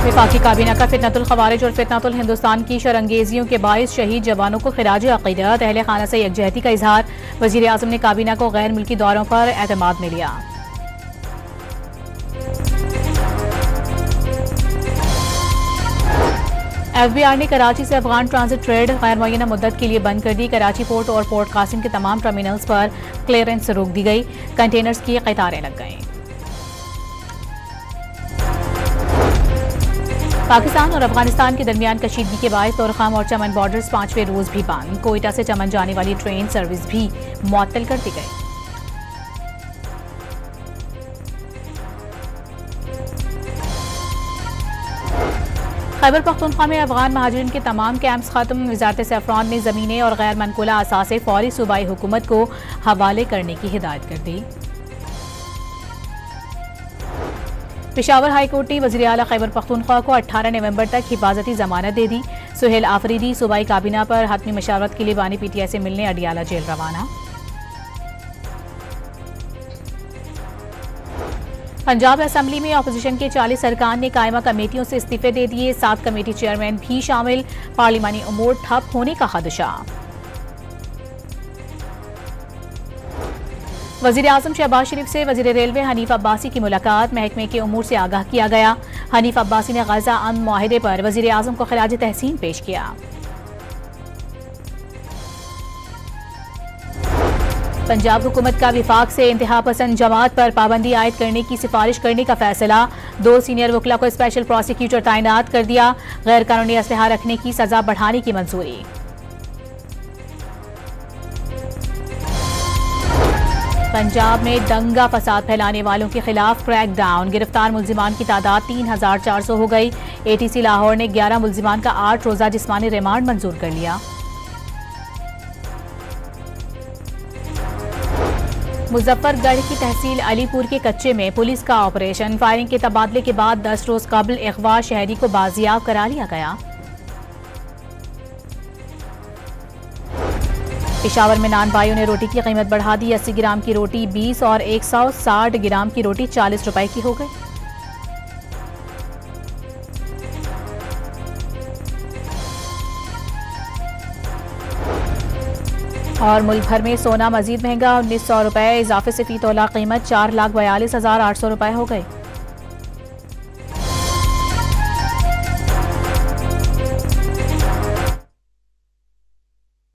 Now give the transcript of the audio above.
वफाकी काबीना का फितनतुल खवारिज और फितनतुल हिंदुस्तान की शरंगेजियों के बायस शहीद जवानों को खिराज अक़ीदत, अहले खाना से यकजहती का इजहार। वज़ीर आज़म ने काबीना को गैर मुल्की दौरों पर एतमाद में लिया। FBI ने कराची से अफगान ट्रांजिट ट्रेड गैर मुअय्यना मुद्दत के लिए बंद कर दी। कराची पोर्ट और पोर्ट कासिम के तमाम टर्मिनल्स पर क्लियरेंस रोक दी गई। कंटेनर्स की कतारें लग गईं। पाकिस्तान और अफगानिस्तान के दरमियान कशीदगी के बायस दोरखाम और चमन बॉर्डर्स 5वें रोज भी बंद। कोयटा से चमन जाने वाली ट्रेन सर्विस भी मुअत्तल कर दी गई। खैबर पख्तूनख्वा में अफगान महाजिरीन के तमाम कैंप्स खत्म। वजारत सैफरान ने ज़मीनें और गैर मनकुला असासे फौरी सूबाई हुकूमत को हवाले करने की हिदायत कर दी। पेशावर हाईकोर्ट ने वज़ीर आला खैबर पख्तूनख्वा को 18 नवंबर तक हिफाजती जमानत दे दी। सुहेल आफरीदी सूबाई काबीना पर हतमी मशावरत के लिए बानी PTI से मिलने अडियाला जेल रवाना। पंजाब असेंबली में अपोजिशन के 40 अरकान ने कायमा कमेटियों से इस्तीफे दे दिए। 7 कमेटी चेयरमैन भी शामिल। पार्लिमानी उमूर ठप होने का खदशा। वज़ीर आज़म शहबाज शरीफ से वज़ीर रेलवे हनीफ अब्बासी की मुलाकात। महकमे के उमूर से आगाह किया गया। हनीफ अब्बासी ने गजा अमन मुआहिदे पर वज़ीर आज़म को खिराज तहसीन पेश किया। पंजाब हुकूमत का विफाक से इंतहा पसंद जमात पर पाबंदी आयद करने की सिफारिश करने का फैसला। 2 सीनियर वकला को स्पेशल प्रोसिक्यूटर तैनात कर दिया। गैर कानूनी असलहा रखने की सजा बढ़ाने की मंजूरी। पंजाब में दंगा फसाद फैलाने वालों के खिलाफ क्रैकडाउन। गिरफ्तार मुल्जिमान की तादाद 3400 हो गई। ATC लाहौर ने 11 मुल्जिमान का 8 रोजा जिस्मानी रिमांड मंजूर कर लिया। मुजफ्फरगढ़ की तहसील अलीपुर के कच्चे में पुलिस का ऑपरेशन। फायरिंग के तबादले के बाद 10 रोज कबल अगवा शहरी को बाजियाब करा लिया गया। पेशावर में नान भाइयों ने रोटी की कीमत बढ़ा दी। 80 ग्राम की रोटी 20 और 160 ग्राम की रोटी 40 रुपए की हो गई। और मुल्क भर में सोना मजीद महंगा। 1900 रुपए इजाफे से फी तोला कीमत 4,42,800 रुपए हो गई।